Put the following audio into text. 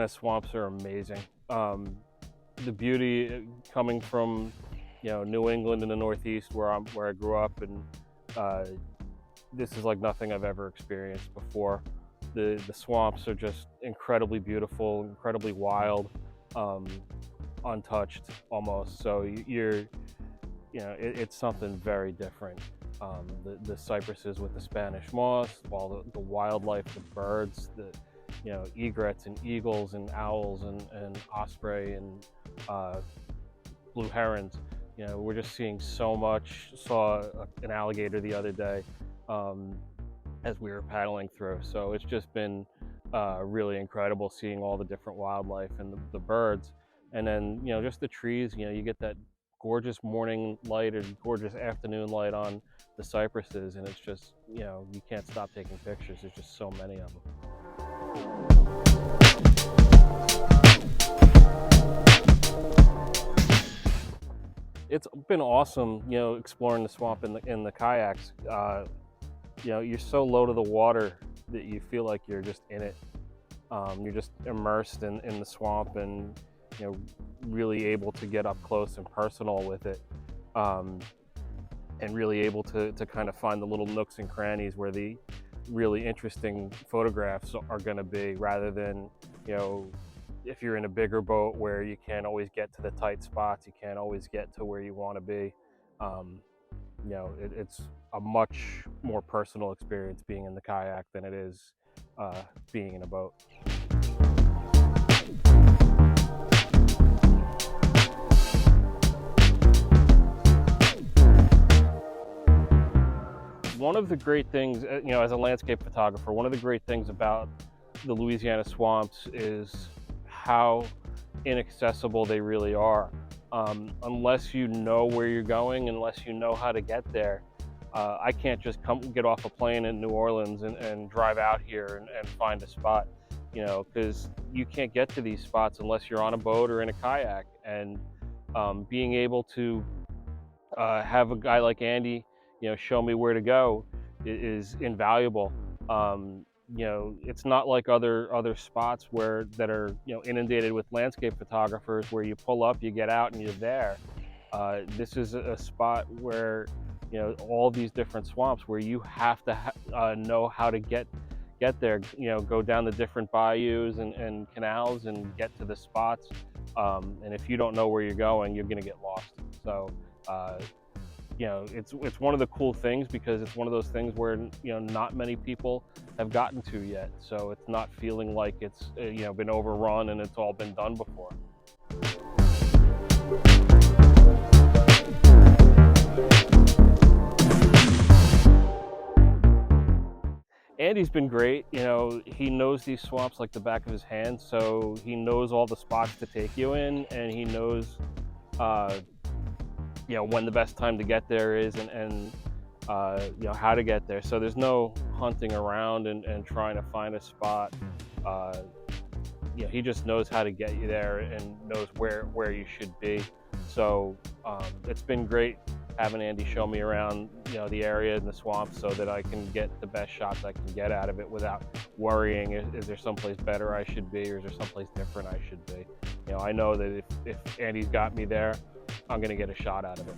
Louisiana swamps are amazing. The beauty coming from, New England in the Northeast where I grew up, and this is like nothing I've ever experienced before. The swamps are just incredibly beautiful, incredibly wild, untouched almost. So it's something very different. The cypresses with the Spanish moss, all the wildlife, the birds, the egrets and eagles and owls and osprey and blue herons. We're just seeing so much. Saw an alligator the other day as we were paddling through. So it's just been really incredible seeing all the different wildlife and the birds. And then, just the trees, you get that gorgeous morning light and gorgeous afternoon light on the cypresses, and it's just, you can't stop taking pictures. There's just so many of them. It's been awesome, exploring the swamp in the kayaks. You're so low to the water that you feel like you're just in it. You're just immersed in the swamp, and really able to get up close and personal with it, and really able to kind of find the little nooks and crannies where the really interesting photographs are going to be, rather than if you're in a bigger boat where you can't always get to the tight spots, you can't always get to where you want to be. It's a much more personal experience being in the kayak than it is being in a boat. One of the great things, as a landscape photographer, one of the great things about the Louisiana swamps is how inaccessible they really are. Unless you know where you're going, unless you know how to get there. I can't just get off a plane in New Orleans and drive out here and find a spot, because you can't get to these spots unless you're on a boat or in a kayak. And being able to have a guy like Andy, show me where to go is invaluable. It's not like other spots that are inundated with landscape photographers, where you pull up, you get out, and you're there. This is a spot where all these different swamps where you have to know how to get there. Go down the different bayous and canals and get to the spots. And if you don't know where you're going, you're going to get lost. So it's one of the cool things, because it's one of those things where not many people have gotten to yet. So it's not feeling like it's been overrun and it's all been done before. Andy's been great. He knows these swamps like the back of his hand, so he knows all the spots to take you in, and he knows when the best time to get there is, and how to get there. So there's no hunting around and trying to find a spot. He just knows how to get you there and knows where you should be. So it's been great having Andy show me around the area and the swamp, so that I can get the best shots I can get out of it without worrying, is there someplace better I should be, or is there someplace different I should be. I know that if Andy's got me there, I'm going to get a shot out of it.